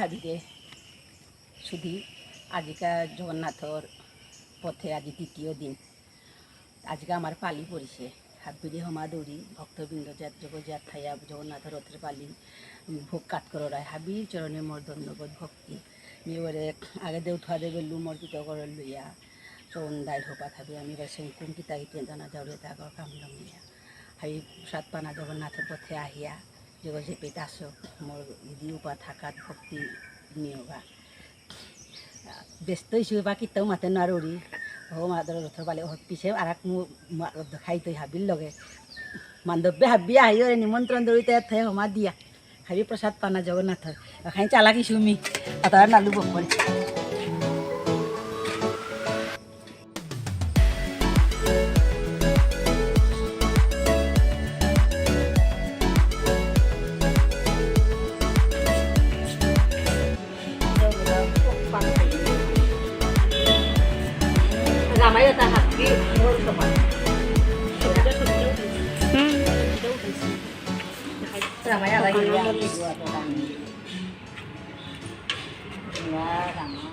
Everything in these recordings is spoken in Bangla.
হাবিরে শুধু আজিকা জগন্নাথর পথে আজি দ্বিতীয় দিন আজকে আমার পালি পড়িছে হাবিরে হমা দৌড়ি ভক্তবৃন্দ যাত জগজাত থাইয়া জগন্নাথর রথের পালি ভোগ কাট করায় হাবির চরণে মোর ধন্যবাদ ভক্তি মেয়ে আগে দেউঠা দেবে লু মোর পিত করে লইয়া চরণ দাইল হোপা থাকবে আমি শঙ্কুম কিতা গীতে জানা যাওয়ারে তাগর কামলাম লইয়া হাই সাত পানা জগন্নাথের পথে আহিয়া জগ যে পেট আসক মোর দিদি উপা থাকাত ভক্তি নিয়োগা ব্যস্ত হয়েছি বা কিতাও মাতে নারী ও মাদর রথর পালে পিছে আর এক খাই তৈ হাবির লগে মান্দব্যে হাবি আহিও নিমন্ত্রণ দৌড়িতে থাই হমা দিয়া হাবি প্রসাদ পানা জগন্নাথর খাই চালাকি সুমি তার নালু বকল ramai tak hati mul teman. Ramai lagi ya. Ya ramai.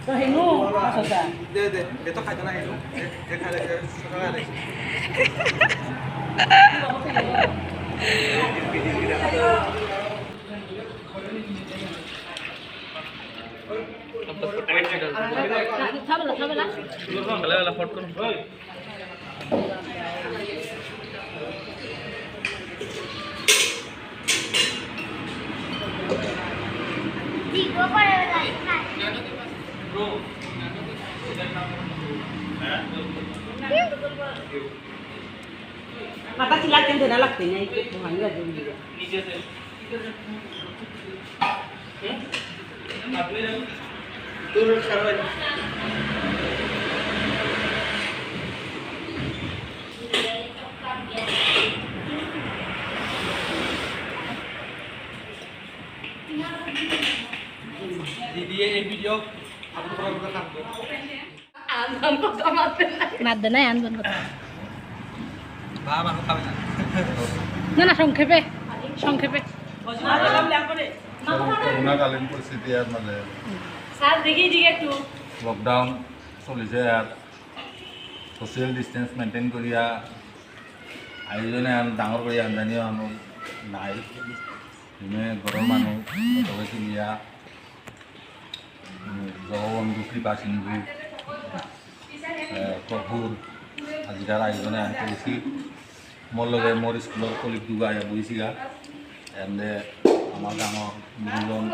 So hingu masuk sa. Dia tu kaitan hingu. Dia kaitan dia suka ada. Lah foto. Tiga pada lagi. Mata silat yang tidak lakti nya itu bukan juga juga. Turun sekarang. Didi ये वीडियो आपको थोड़ा बहुत काम दो Anton kota mati. Nada na yan doon ko. बाबा को काम ना Na সংক্ষেপে সংক্ষেপে করোনাকালীন পরিস্থিতি আর মানে Sal digi digi একটু লকডাউন চলিছে আর সোশ্যাল ডিস্টেন্স মেইনটেইন করিয়া আয়োজনে ডাঙর করে আমদানিও আনো নাই তুমি ঘরের মানুষ তবে কিনিয়া জগবন্ধু কৃপা সিন্ধু প্রভুর আজিকার আয়োজনে আনি করেছি মোর লগে মোর স্কুলের কলিগ দুগা বইছিগা এনে আমার ডাঙর গুরুজন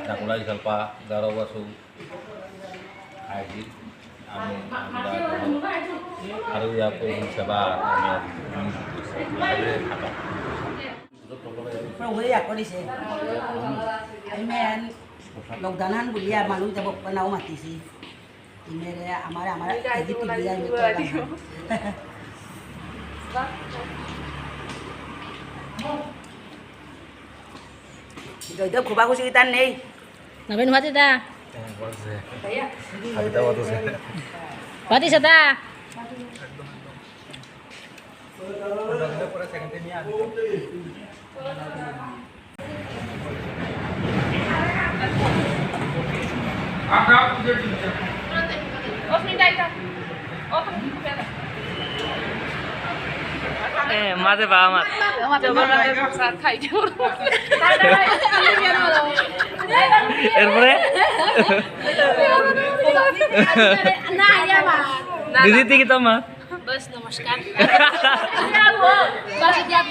ঠাকুরাই খেলপা গারো বাসু আইছি আমি আর ইয়া প্রভু সেবা আমি থাকা Program ya kau dise. Amen. Lockdownan bulia malu jabok panau mati sih. Ini amara jadi bulia ini tu. Rồi tôi của ba cô sĩ tan đi. Na bên hoa ta. Berarti sudah. মাঝে বা আমার এরপরে দিদি থেকে তো মা Bos, namaskar. Bos, dia.